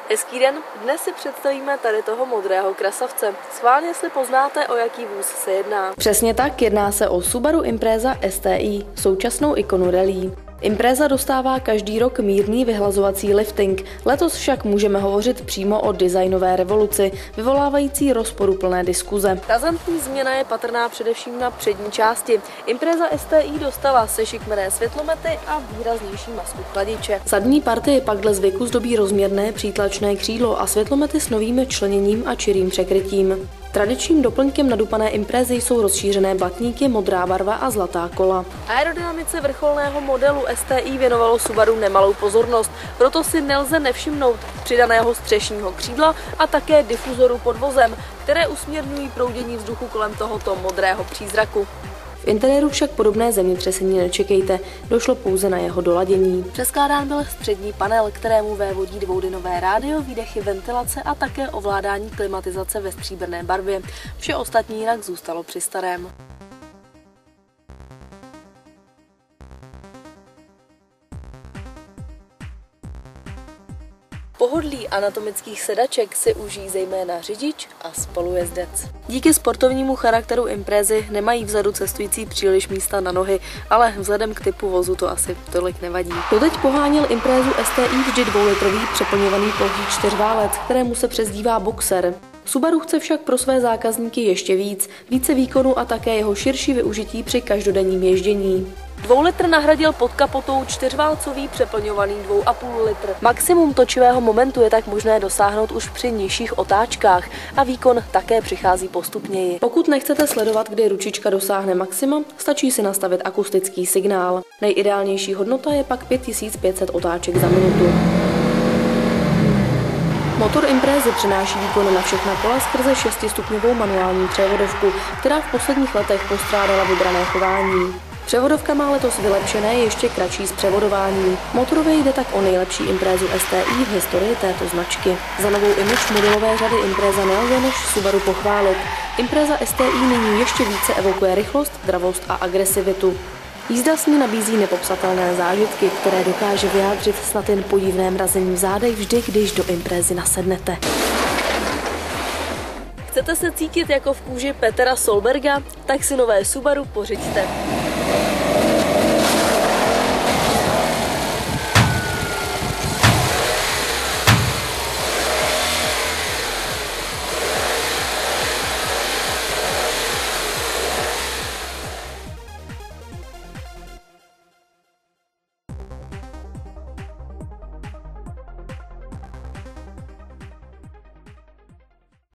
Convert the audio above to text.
Hezký den, dnes si představíme tady toho modrého krasavce. Schválně, jestli poznáte, o jaký vůz se jedná. Přesně tak, jedná se o Subaru Impreza STI, současnou ikonu rallye. Impreza dostává každý rok mírný vyhlazovací lifting, letos však můžeme hovořit přímo o designové revoluci, vyvolávající rozporuplné diskuze. Razantní změna je patrná především na přední části. Impreza STI dostala sešikmené světlomety a výraznější masku chladiče. Zadní partie pak dle zvyku zdobí rozměrné přítlačné křídlo a světlomety s novým členěním a čirým překrytím. Tradičním doplňkem nadupané Imprezy jsou rozšířené blatníky, modrá barva a zlatá kola. Aerodynamice vrcholného modelu STI věnovalo Subaru nemalou pozornost, proto si nelze nevšimnout přidaného střešního křídla a také difuzoru pod vozem, které usměrňují proudění vzduchu kolem tohoto modrého přízraku. V interiéru však podobné zemětřesení nečekejte, došlo pouze na jeho doladění. Přeskládán byl střední panel, kterému vévodí dvoudynové rádio, výdechy, ventilace a také ovládání klimatizace ve stříbrné barvě. Vše ostatní jinak zůstalo při starém. Pohodlí anatomických sedaček si užijí zejména řidič a spolujezdec. Díky sportovnímu charakteru Imprezy nemají vzadu cestující příliš místa na nohy, ale vzhledem k typu vozu to asi tolik nevadí. Doteď poháněl Imprezu STI vždy 2litrový přeplňovaný plochý čtyřválec, kterému se přezdívá Boxer. Subaru chce však pro své zákazníky ještě více výkonu a také jeho širší využití při každodenním ježdění. 2 litr nahradil pod kapotou čtyřválcový přeplňovaný 2,5 litr. Maximum točivého momentu je tak možné dosáhnout už při nižších otáčkách a výkon také přichází postupněji. Pokud nechcete sledovat, kdy ručička dosáhne maxima, stačí si nastavit akustický signál. Nejideálnější hodnota je pak 5500 otáček za minutu. Motor Imprezy přináší výkon na všechna kola skrze 6stupňovou manuální převodovku, která v posledních letech postrádala vybrané chování. Převodovka má letos vylepšené ještě kratší zpřevodování. Motorově jde tak o nejlepší Imprezu STI v historii této značky. Za novou image modelové řady Impreza nelze než Subaru pochválit. Impreza STI nyní ještě více evokuje rychlost, dravost a agresivitu. Jízda s ní nabízí nepopsatelné zážitky, které dokáže vyjádřit snad jen podivné mrazení v zádech vždy, když do Imprezy nasednete. Chcete se cítit jako v kůži Petra Solberga? Tak si nové Subaru pořiďte.